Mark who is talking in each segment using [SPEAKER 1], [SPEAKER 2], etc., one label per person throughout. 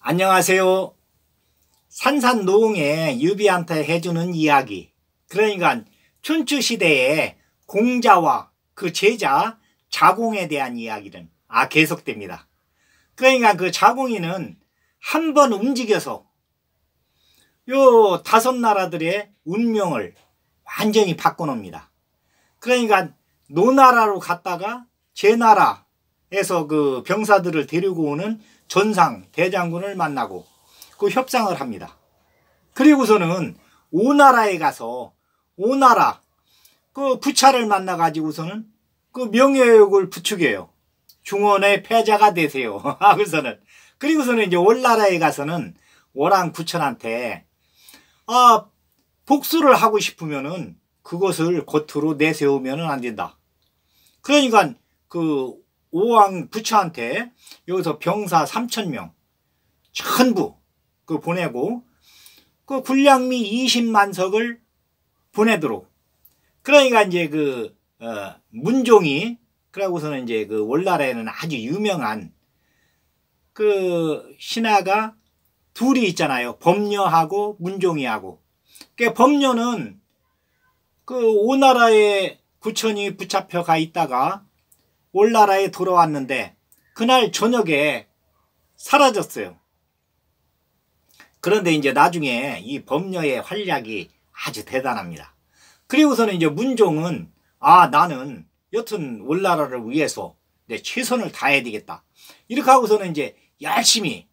[SPEAKER 1] 안녕하세요. 산산노웅의 유비한테 해주는 이야기. 그러니까 춘추시대의 공자와 그 제자 자공에 대한 이야기는 계속됩니다. 그러니까 그 자공이는 한 번 움직여서 요 다섯 나라들의 운명을 완전히 바꿔놓습니다. 그러니까 노나라로 갔다가 제나라에서 그 병사들을 데리고 오는 전상 대장군을 만나고 그 협상을 합니다. 그리고서는 오나라에 가서 오나라 그 부차를 만나 가지고서는 그 명예욕을 부추겨요. 중원의 패자가 되세요. 그리고서는 이제 올나라에 가서는 오랑 부천한테 복수를 하고 싶으면은 그것을 겉으로 내세우면은 안 된다. 그러니까 그 오왕 부처한테 여기서 병사 3,000명 전부 그 보내고 그 군량미 20만 석을 보내도록. 그러니까 이제 그 문종이 그러고서는 이제 그 올나라에는 아주 유명한 그 신하가 둘이 있잖아요. 법녀하고 문종이하고. 그 법녀는 그 오나라에 부천이 붙잡혀 가 있다가 올나라에 돌아왔는데 그날 저녁에 사라졌어요. 그런데 이제 나중에 이 법녀의 활약이 아주 대단합니다. 그리고서는 이제 문종은 나는 여튼 올나라를 위해서 내 최선을 다해야 되겠다. 이렇게 하고서는 이제 열심히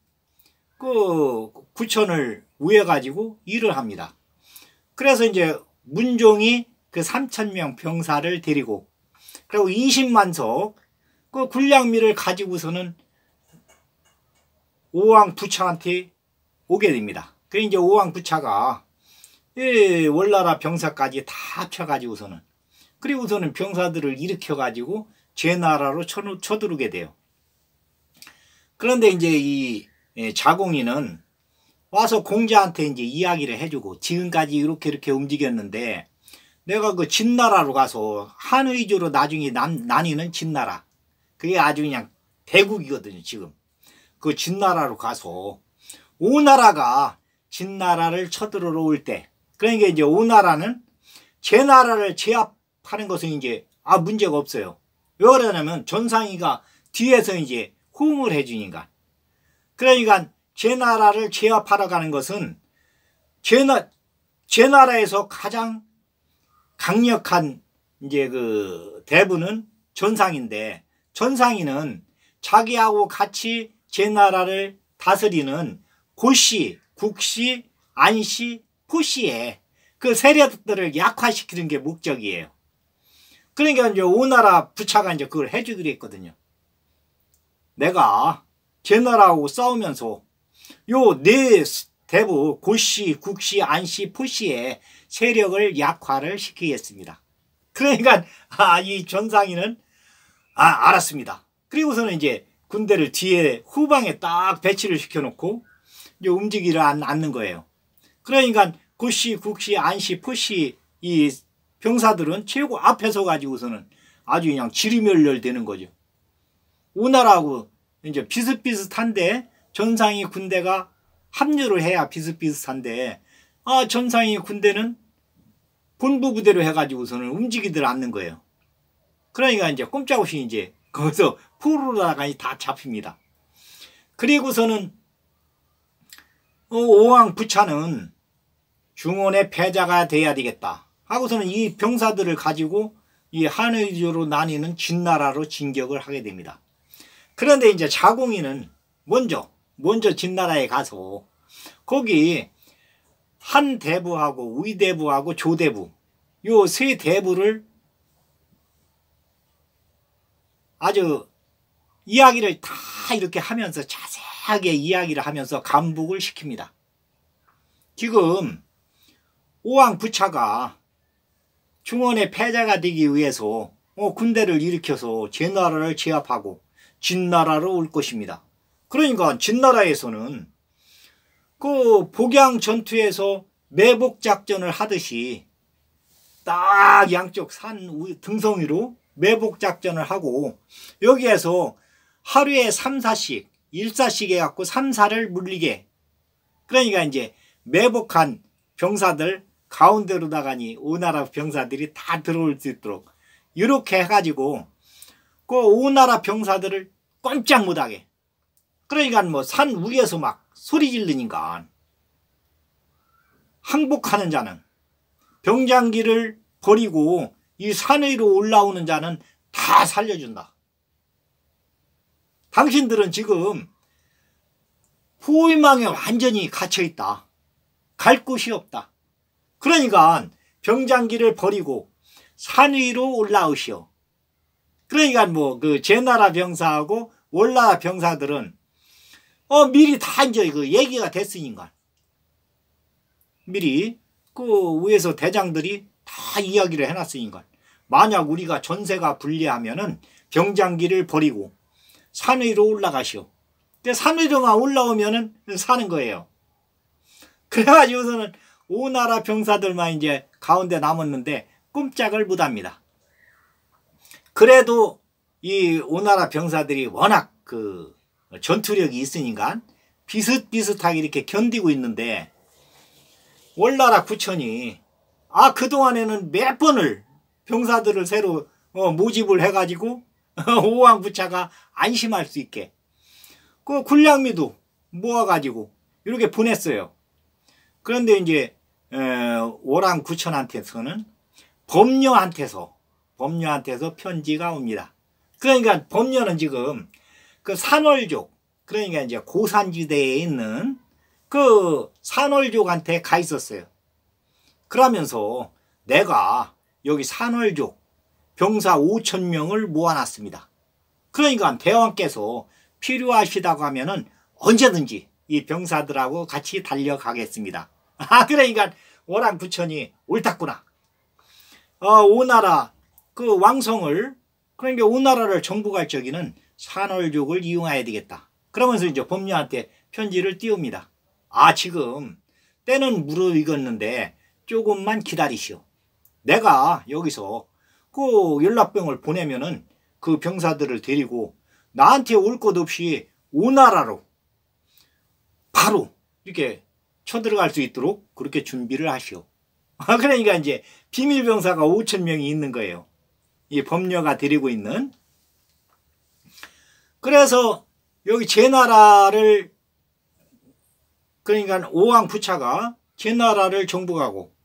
[SPEAKER 1] 그 구천을 위해 가지고 일을 합니다. 그래서 이제 문종이 그 3,000명 병사를 데리고 그리고 20만 석 그 군량미를 가지고서는 오왕 부차한테 오게 됩니다. 그 이제 오왕 부차가 월나라 병사까지 다 합쳐가지고서는 그리고서는 병사들을 일으켜가지고 제나라로 쳐들어오게 돼요. 그런데 이제 이 자공이는 와서 공자한테 이제 이야기를 해주고 지금까지 이렇게 움직였는데 내가 그 진나라로 가서 한의조로 나중에 나뉘는 진나라. 그게 아주 그냥 대국이거든요, 지금. 그 진나라로 가서 오나라가 진나라를 쳐들어올 때, 그러니까 이제 오나라는 제나라를 제압하는 것은 이제 문제가 없어요. 왜 그러냐면 전상이가 뒤에서 이제 호응을 해주니까. 그러니까 제나라를 제압하러 가는 것은 제나라에서 가장 강력한 이제 그 대부는 전상인데 전상이는 자기하고 같이 제나라를 다스리는 고씨, 국씨, 안씨, 포씨의 그 세력들을 약화시키는 게 목적이에요. 그러니까 이제 오나라 부차가 이제 그걸 해주기로 했거든요. 내가 제나라하고 싸우면서 요 네 대부 고씨, 국씨, 안씨, 포씨의 세력을 약화를 시키겠습니다. 그러니까 이 전상이는 알았습니다. 그리고서는 이제 군대를 뒤에 후방에 딱 배치를 시켜놓고 이제 움직이지 않는 거예요. 그러니까 고씨, 국씨, 안씨, 포씨 이 병사들은 최고 앞에 서 가지고서는 아주 그냥 지리멸렬되는 거죠. 오나라하고 이제 비슷비슷한데 전상이 군대가 합류를 해야 비슷비슷한데 전상이 군대는 본부 부대로 해가지고서는 움직이들 않는 거예요. 그러니까 이제 꼼짝없이 이제 거기서 포로다가 다 잡힙니다. 그리고서는 오왕 부차는 중원의 패자가 돼야 되겠다 하고서는 이 병사들을 가지고 이 한의조로 나뉘는 진나라로 진격을 하게 됩니다. 그런데 이제 자공이는 먼저 진나라에 가서 거기 한 대부하고 의대부하고 조대부 요 세 대부를 아주 이야기를 다 이렇게 하면서 자세하게 이야기를 하면서 감복을 시킵니다. 지금 오왕 부차가 중원의 패자가 되기 위해서 군대를 일으켜서 제나라를 제압하고 진나라로 올 것입니다. 그러니까 진나라에서는 그 복양 전투에서 매복작전을 하듯이 딱 양쪽 산 등성 위로 매복작전을 하고 여기에서 하루에 3, 4씩 일사씩 해갖고 삼사를 물리게. 그러니까 이제 매복한 병사들 가운데로다가니 오나라 병사들이 다 들어올 수 있도록 이렇게 해가지고 그 오나라 병사들을 꼼짝 못하게. 그러니까 뭐 산 위에서 막 소리 지르니까 항복하는 자는 병장기를 버리고 이 산 위로 올라오는 자는 다 살려준다. 당신들은 지금 포위망에 완전히 갇혀있다. 갈 곳이 없다. 그러니까 병장기를 버리고 산 위로 올라오시오. 그러니까 뭐 그 제나라 병사하고 월나라 병사들은 미리 다 이제 그 얘기가 됐으니까 미리 그 위에서 대장들이 다 이야기를 해놨으니까 만약 우리가 전세가 불리하면은 병장기를 버리고 산 위로 올라가시오. 산 위로만 올라오면은 사는 거예요. 그래가지고서는 오나라 병사들만 이제 가운데 남았는데 꼼짝을 못합니다. 그래도 이 오나라 병사들이 워낙 그 전투력이 있으니까 비슷비슷하게 이렇게 견디고 있는데 월나라 구천이 그동안에는 몇 번을 병사들을 새로 모집을 해가지고 오왕부차가 안심할 수 있게 그 군량미도 모아가지고 이렇게 보냈어요. 그런데 이제 오랑구천한테서는 범녀한테서 편지가 옵니다. 그러니까 범녀는 지금 그 산월족, 그러니까 이제 고산지대에 있는 그 산월족한테 가 있었어요. 그러면서 내가 여기 산월족 병사 5,000명을 모아놨습니다. 그러니까 대왕께서 필요하시다고 하면은 언제든지 이 병사들하고 같이 달려가겠습니다. 그러니까 오랑구천이 옳았구나. 오나라 그 왕성을, 그러니까 오나라를 정복할 적에는 산월족을 이용해야 되겠다. 그러면서 이제 범녀한테 편지를 띄웁니다. 지금 때는 무르익었는데 조금만 기다리시오. 내가 여기서 그 연락병을 보내면은 그 병사들을 데리고 나한테 올 것 없이 오나라로 바로 이렇게 쳐들어갈 수 있도록 그렇게 준비를 하시오. 그러니까 이제 비밀병사가 5,000명이 있는 거예요. 이 범녀가 데리고 있는. 그래서 여기 제나라를, 그러니까 오왕부차가 제나라를 정복하고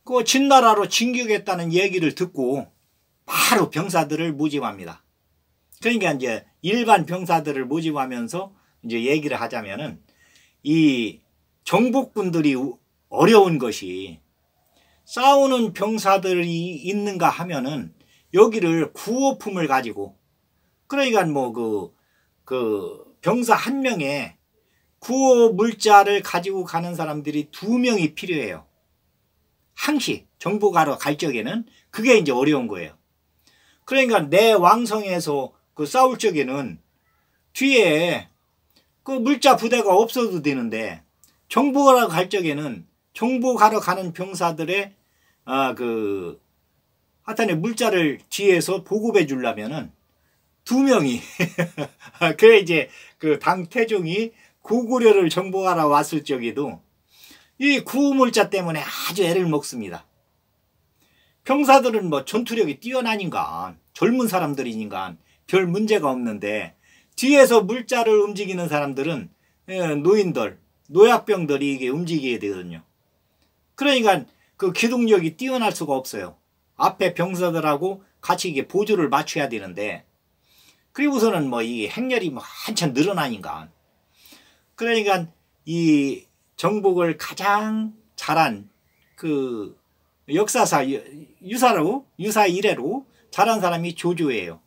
[SPEAKER 1] 그 진나라로 진격했다는 얘기를 듣고 바로 병사들을 모집합니다. 그러니까 이제 일반 병사들을 모집하면서 이제 얘기를 하자면은 이 정복군들이 어려운 것이 싸우는 병사들이 있는가 하면은 여기를 구호품을 가지고, 그러니까 뭐 그 병사 한 명에 구호 물자를 가지고 가는 사람들이 2명이 필요해요. 항시 정복하러 갈 적에는 그게 이제 어려운 거예요. 그러니까 내 왕성에서 그 싸울 적에는 뒤에 그 물자 부대가 없어도 되는데 정복하러 갈 적에는 정복하러 가는 병사들의 하여튼 물자를 뒤에서 보급해 주려면은 2명이 그래 이제 그 당태종이 고구려를 정복하러 왔을 적에도 이 구호물자 때문에 아주 애를 먹습니다. 병사들은 뭐 전투력이 뛰어나니까 젊은 사람들이니까 별 문제가 없는데 뒤에서 물자를 움직이는 사람들은 노인들, 노약병들이 이게 움직여야 되거든요. 그러니까 그 기동력이 뛰어날 수가 없어요. 앞에 병사들하고 같이 이게 보조를 맞춰야 되는데, 그리고서는 뭐 이 행렬이 뭐 한참 늘어나니까, 그러니까 이 정복을 가장 잘한 그 역사사 유사 이래로 잘한 사람이 조조예요.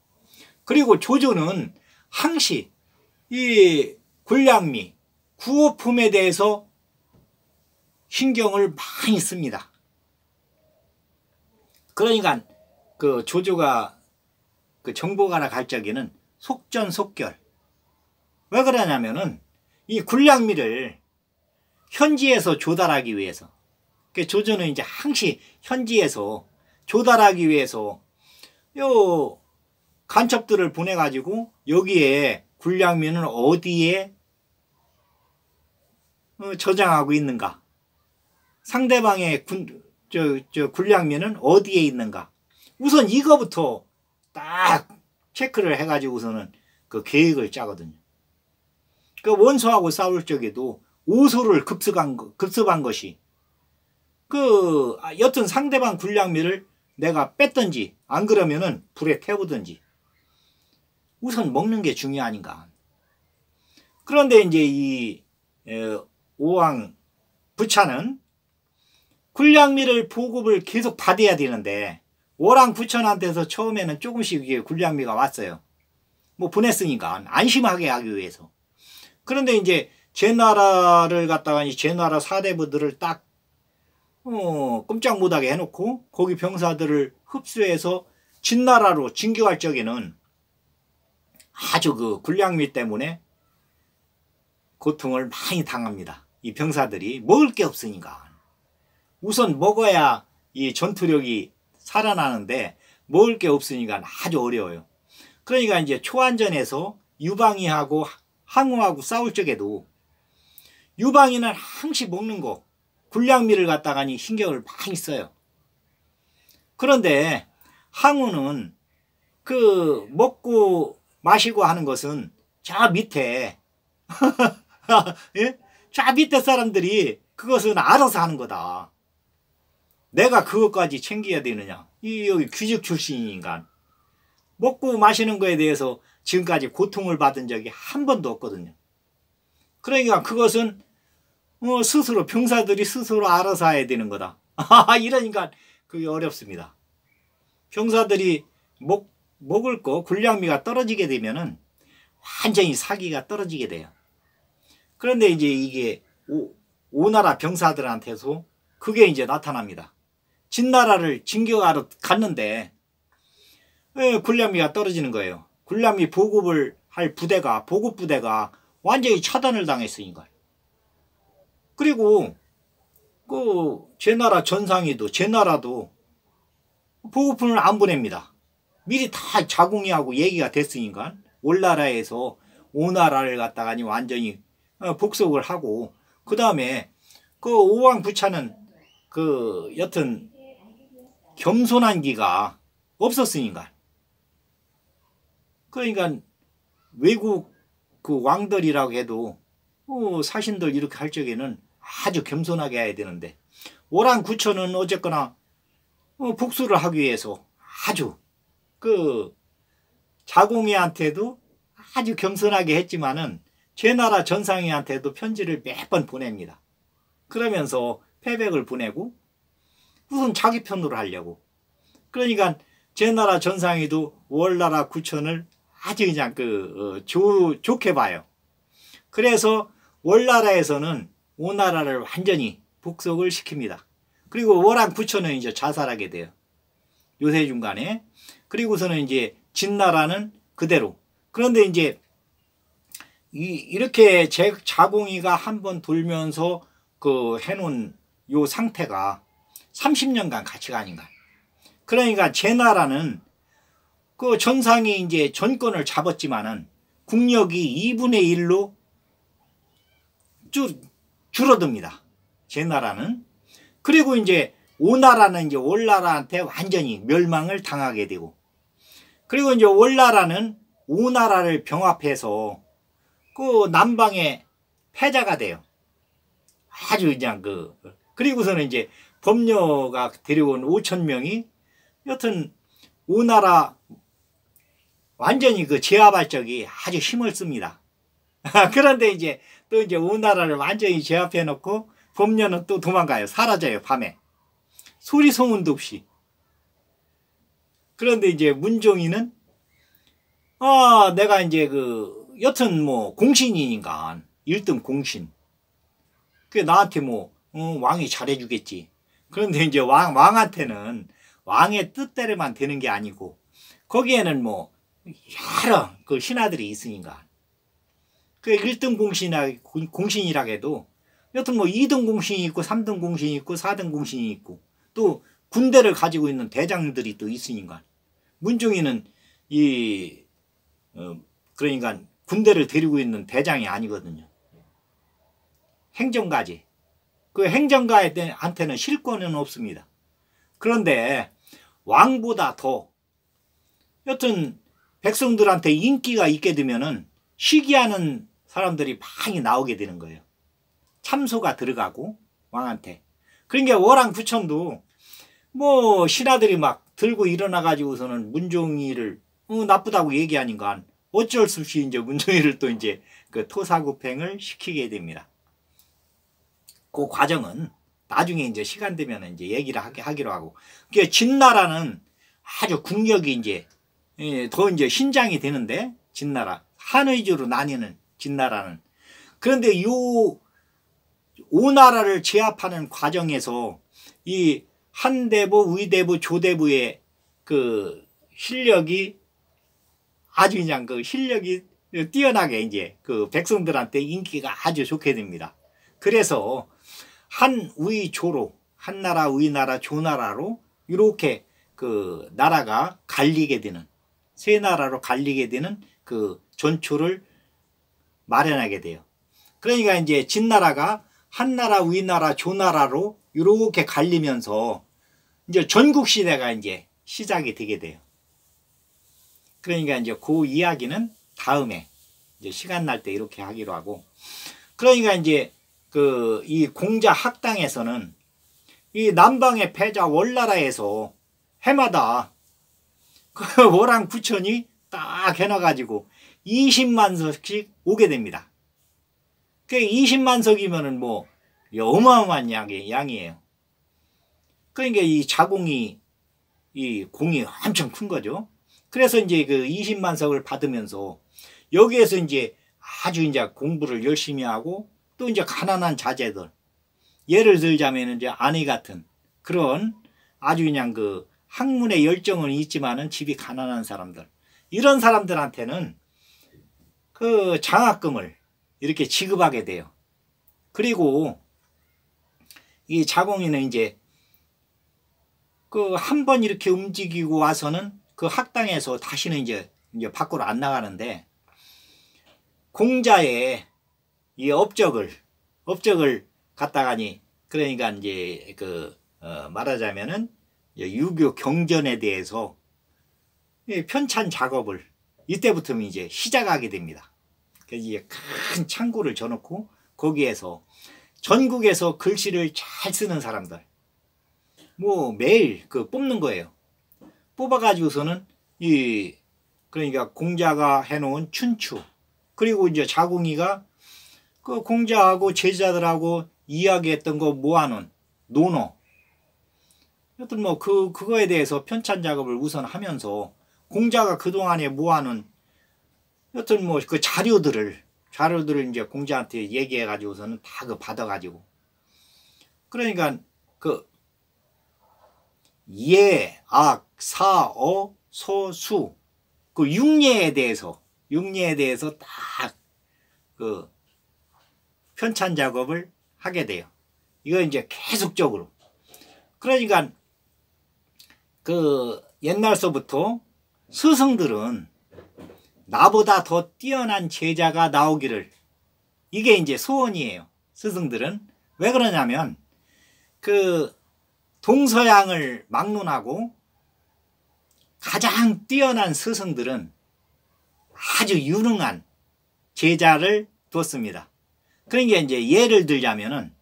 [SPEAKER 1] 그리고 조조는 항시 이 군량미 구호품에 대해서 신경을 많이 씁니다. 그러니까 그 조조가 그 정복하러 갈 적에는 속전속결. 왜 그러냐면은 이 군량미를 현지에서 조달하기 위해서, 그 조조는 이제 항시 현지에서 조달하기 위해서 요 간첩들을 보내가지고 여기에 군량미는 어디에 저장하고 있는가? 상대방의 군량미는 어디에 있는가? 우선 이거부터 딱 체크를 해가지고서는 그 계획을 짜거든요. 그 원소하고 싸울 적에도 오소를 급습한 것이 여튼 상대방 군량미를 내가 뺐든지 안 그러면은 불에 태우든지 우선 먹는 게 중요하니까. 그런데 이제 이 오왕 부차는 군량미를 보급을 계속 받아야 되는데 오랑 부천한테서 처음에는 조금씩 이게 군량미가 왔어요. 뭐 보냈으니까 안심하게 하기 위해서. 그런데 이제 제 나라를 갖다가 제 나라 사대부들을 딱 꼼짝 못하게 해놓고 거기 병사들을 흡수해서 진나라로 진격할 적에는 아주 그 군량미 때문에 고통을 많이 당합니다. 이 병사들이 먹을 게 없으니까. 우선 먹어야 이 전투력이 살아나는데 먹을 게 없으니까 아주 어려워요. 그러니까 이제 초안전에서 유방이하고 항우하고 싸울 적에도 유방이는 항시 먹는 거 군량미를 갖다가니 신경을 많이 써요. 그런데 항우는 그 먹고 마시고 하는 것은 저 밑에 예? 저 밑에 사람들이 그것은 알아서 하는 거다. 내가 그것까지 챙겨야 되느냐. 여기 귀족 출신이니까 먹고 마시는 거에 대해서 지금까지 고통을 받은 적이 한 번도 없거든요. 그러니까 그것은 스스로 병사들이 스스로 알아서 해야 되는 거다. 이러니까 그게 어렵습니다. 병사들이 먹을 거 군량미가 떨어지게 되면은 완전히 사기가 떨어지게 돼요. 그런데 이제 이게 오나라 병사들한테서 그게 이제 나타납니다. 진나라를 진격하러 갔는데 군량미가 떨어지는 거예요. 군량미 보급을 할 부대가 보급부대가 완전히 차단을 당했으니까. 그리고 제 나라 전상이도 제 나라도 보급품을 안 보냅니다. 미리 다 자궁이하고 얘기가 됐으니까 올나라에서 오나라를 갖다가 완전히 복속을 하고 그 다음에 그 오왕부차는 여튼 겸손한 기가 없었으니까. 그러니까 외국 그 왕들이라고 해도 사신들 이렇게 할 적에는 아주 겸손하게 해야 되는데 오랑구천은 어쨌거나 복수를 하기 위해서 아주 자공이한테도 아주 겸손하게 했지만은 제 나라 전상이한테도 편지를 몇 번 보냅니다. 그러면서 패백을 보내고 우선 자기 편으로 하려고. 그러니까 제 나라 전상이도 월나라 구천을 아주 그냥 좋게 봐요. 그래서 월나라에서는 오나라를 완전히 복속을 시킵니다. 그리고 월왕 구천은 이제 자살하게 돼요. 요새 중간에. 그리고서는 이제 진나라는 그대로. 그런데 이제 이렇게 자공이가 한번 돌면서 해놓은 요 상태가 30년간 같이 가니까. 그러니까 제 나라는 전상이 이제 전권을 잡았지만은 국력이 2분의 1로 줄어듭니다. 제 나라는. 그리고 이제 오나라는 이제 월나라한테 완전히 멸망을 당하게 되고, 그리고 이제 월나라는 오나라를 병합해서 남방의 패자가 돼요. 아주 그냥 그리고서는 이제 범녀가 데려온 5,000명이 여튼 오나라 완전히 제압할 적이 아주 힘을 씁니다. 그런데 이제 또 이제 오나라를 완전히 제압해 놓고 범녀는 또 도망가요. 사라져요. 밤에. 소리 소문도 없이. 그런데 이제 문종이는 내가 이제 여튼 뭐 공신이니까 1등 공신. 나한테 왕이 잘해주겠지. 그런데 이제 왕한테는 왕의 뜻대로만 되는 게 아니고 거기에는 여러 신하들이 있으니까 1등 공신이라 해도 여튼 2등 공신이 있고 3등 공신이 있고 4등 공신이 있고 또 군대를 가지고 있는 대장들이 또 있으니까 문종이는 그러니까 군대를 데리고 있는 대장이 아니거든요. 행정가지. 그 행정가한테는 실권은 없습니다. 그런데 왕보다 더 여튼 백성들한테 인기가 있게 되면은 시기하는 사람들이 많이 나오게 되는 거예요. 참소가 들어가고 왕한테. 그러니까 월왕부천도 뭐 신하들이 막 들고 일어나 가지고서는 문종이를 나쁘다고 얘기하니까 어쩔 수 없이 이제 문종이를 또 이제 그 토사구팽을 시키게 됩니다. 그 과정은 나중에 이제 시간 되면 이제 얘기를 하기로 하고. 그 진나라는 아주 국력이 이제 더 이제 신장이 되는데, 진나라 한의주로 나뉘는 진나라는. 그런데 요 오나라를 제압하는 과정에서 이 한대부, 의대부, 조대부의 그 실력이 아주 그냥 그 실력이 뛰어나게 이제 그 백성들한테 인기가 아주 좋게 됩니다. 그래서 한의조로, 한나라, 의나라, 조나라로 이렇게 그 나라가 갈리게 되는, 세 나라로 갈리게 되는 그 전초를 마련하게 돼요. 그러니까 이제 진나라가 한나라, 의나라, 조나라로 이렇게 갈리면서 이제 전국시대가 이제 시작이 되게 돼요. 그러니까 이제 그 이야기는 다음에 이제 시간 날 때 이렇게 하기로 하고. 그러니까 이제 그 이 공자 학당에서는 이 남방의 패자 월나라에서 해마다 그 월왕부천이 딱 해놔가지고 20만 석씩 오게 됩니다. 그 20만 석이면은 뭐 어마어마한 양이에요. 그러니까 이 자공이, 이 공이 엄청 큰 거죠. 그래서 이제 그 20만 석을 받으면서 여기에서 이제 아주 이제 공부를 열심히 하고, 또 이제 가난한 자제들, 예를 들자면 이제 아내 같은 그런 아주 그냥 그 학문의 열정은 있지만은 집이 가난한 사람들, 이런 사람들한테는 그 장학금을 이렇게 지급하게 돼요. 그리고 이 자공이는 이제 그 한 번 이렇게 움직이고 와서는 그 학당에서 다시는 이제 밖으로 안 나가는데, 공자의 이 업적을 갖다가니, 그러니까 이제 그 말하자면은 유교 경전에 대해서 편찬 작업을 이때부터 이제 시작하게 됩니다. 그래서 이제 큰 창고를 져놓고 거기에서 전국에서 글씨를 잘 쓰는 사람들 뭐 매일 그 뽑는 거예요. 뽑아가지고서는 이 그러니까 공자가 해놓은 춘추, 그리고 이제 자궁이가 그 공자하고 제자들하고 이야기했던 거 모아놓은 논어, 여튼 뭐 그거에 대해서 편찬 작업을 우선 하면서, 공자가 그동안에 모아놓은 여튼 뭐 그 자료들을 이제 공자한테 얘기해 가지고서는 다 그 받아 가지고, 그러니까 그 예, 악, 사, 어, 소, 수, 그 육예에 대해서 딱 그 편찬 작업을 하게 돼요. 이거 이제 계속적으로. 그러니까 그 옛날서부터 스승들은 나보다 더 뛰어난 제자가 나오기를, 이게 이제 소원이에요. 스승들은 왜 그러냐면 그 동서양을 막론하고 가장 뛰어난 스승들은 아주 유능한 제자를 뒀습니다. 그러니까 이제 예를 들자면은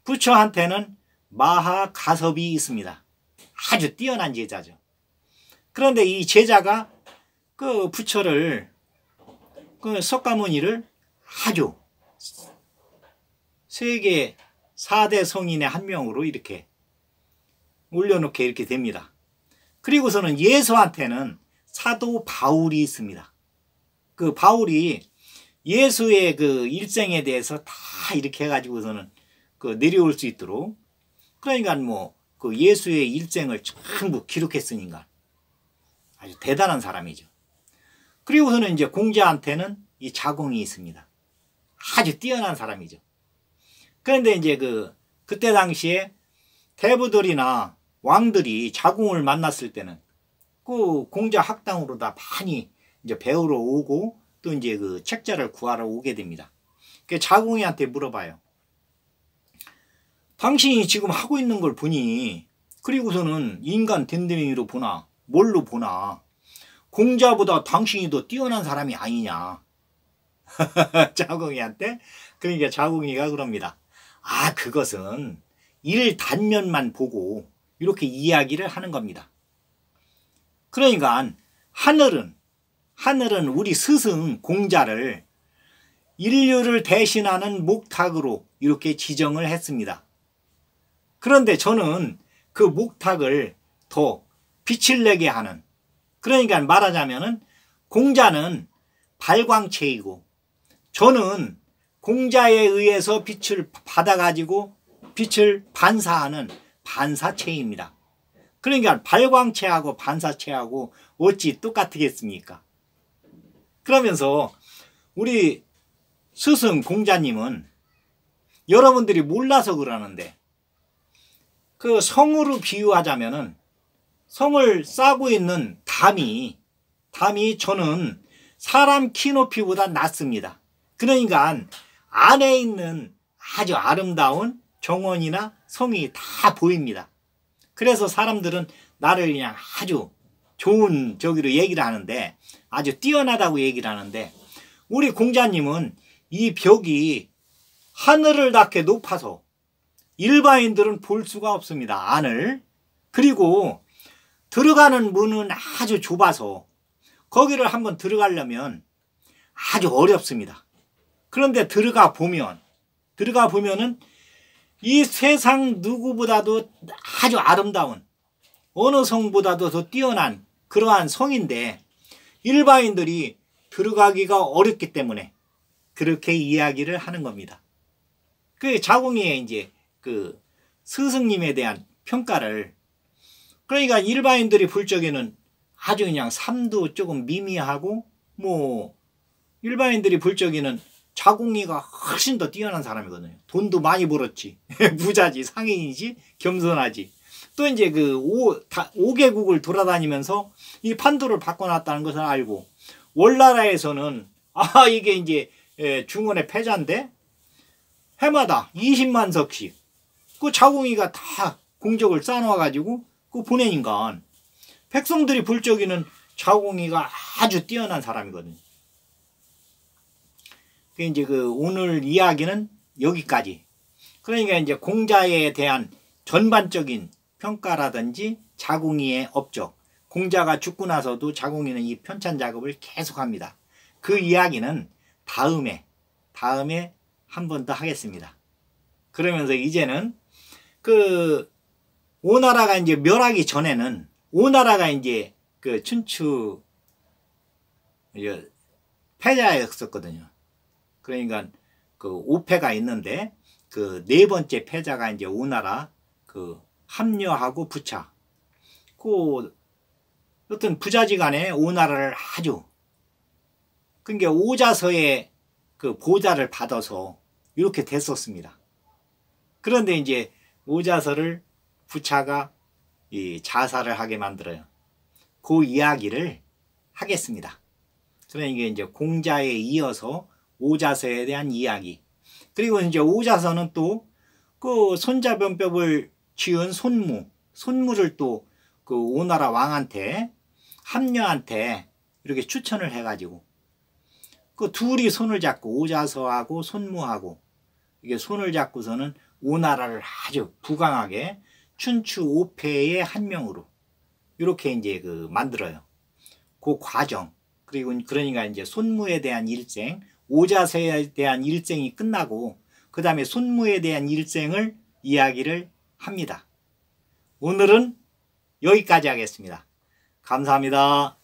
[SPEAKER 1] 부처한테는 마하가섭이 있습니다. 아주 뛰어난 제자죠. 그런데 이 제자가 그 부처를, 그 석가모니를 아주 세계 4대 성인의 한 명으로 이렇게 올려놓게 이렇게 됩니다. 그리고서는 예수한테는 사도 바울이 있습니다. 그 바울이 예수의 그 일생에 대해서 다 이렇게 해가지고서는 그 내려올 수 있도록, 그러니까 뭐 그 예수의 일생을 전부 기록했으니까 아주 대단한 사람이죠. 그리고서는 이제 공자한테는 이 자공이 있습니다. 아주 뛰어난 사람이죠. 그런데 이제 그때 당시에 대부들이나 왕들이 자공을 만났을 때는 그 공자 학당으로 다 많이 이제 배우러 오고 또 이제 그 책자를 구하러 오게 됩니다. 그 자궁이한테 물어봐요. 당신이 지금 하고 있는 걸 보니, 그리고서는 인간 됨됨이로 보나 뭘로 보나 공자보다 당신이 더 뛰어난 사람이 아니냐. 자궁이한테. 그러니까 자궁이가 그럽니다. 아, 그것은 일 단면만 보고 이렇게 이야기를 하는 겁니다. 그러니까 하늘은 우리 스승 공자를 인류를 대신하는 목탁으로 이렇게 지정을 했습니다. 그런데 저는 그 목탁을 더 빛을 내게 하는, 그러니까 말하자면은 공자는 발광체이고 저는 공자에 의해서 빛을 받아가지고 빛을 반사하는 반사체입니다. 그러니까 발광체하고 반사체하고 어찌 똑같겠습니까? 그러면서 우리 스승 공자님은 여러분들이 몰라서 그러는데, 그 성으로 비유하자면은 성을 싸고 있는 담이 저는 사람 키 높이보다 낮습니다. 그러니까 안에 있는 아주 아름다운 정원이나 성이 다 보입니다. 그래서 사람들은 나를 그냥 아주 좋은 저기로 얘기를 하는데, 아주 뛰어나다고 얘기를 하는데, 우리 공자님은 이 벽이 하늘을 닿게 높아서 일반인들은 볼 수가 없습니다. 안을. 그리고 들어가는 문은 아주 좁아서 거기를 한번 들어가려면 아주 어렵습니다. 그런데 들어가 보면은 이 세상 누구보다도 아주 아름다운, 어느 성보다도 더 뛰어난 그러한 성인데 일반인들이 들어가기가 어렵기 때문에 그렇게 이야기를 하는 겁니다. 그 자궁이의 이제 그 스승님에 대한 평가를, 그러니까 일반인들이 볼 적에는 아주 그냥 삶도 조금 미미하고, 뭐 일반인들이 볼 적에는 자궁이가 훨씬 더 뛰어난 사람이거든요. 돈도 많이 벌었지. 부자지, 상인이지, 겸손하지. 또 이제 그 5개국을 돌아다니면서 이 판도를 바꿔놨다는 것을 알고, 월나라에서는 아, 이게 이제 중원의 패자인데 해마다 20만 석씩 그 자궁이가 다 공적을 쌓아놔가지고 그 보내니까 백성들이 볼 적에는 자궁이가 아주 뛰어난 사람이거든요. 그 이제 그 오늘 이야기는 여기까지. 그러니까 이제 공자에 대한 전반적인 평가라든지 자궁이의 업적, 공자가 죽고 나서도 자궁이는 이 편찬 작업을 계속합니다. 그 이야기는 다음에 한 번 더 하겠습니다. 그러면서 이제는 그 오나라가 이제 멸하기 전에는, 오나라가 이제 그 춘추 패자였었거든요. 그러니까 그 5패가 있는데 그 4번째 패자가 이제 오나라 그 합려하고 부차, 그 어떤 부자지간에 오나라를 아주, 그러니까 오자서의 그 보좌를 받아서 이렇게 됐었습니다. 그런데 이제 오자서를 부차가 이 자살을 하게 만들어요. 그 이야기를 하겠습니다. 그러니까 이제 공자에 이어서 오자서에 대한 이야기, 그리고 이제 오자서는 또 그 손자병법을 지은 손무를 또 그 오나라 왕한테, 합려한테 이렇게 추천을 해가지고 그 둘이 손을 잡고, 오자서하고 손무하고 이게 손을 잡고서는 오나라를 아주 부강하게 춘추 5패의 한 명으로 이렇게 이제 그 만들어요. 그 과정, 그리고 그러니까 이제 손무에 대한 일생, 오자서에 대한 일생이 끝나고 그 다음에 손무에 대한 일생을 이야기를 합니다. 오늘은 여기까지 하겠습니다. 감사합니다.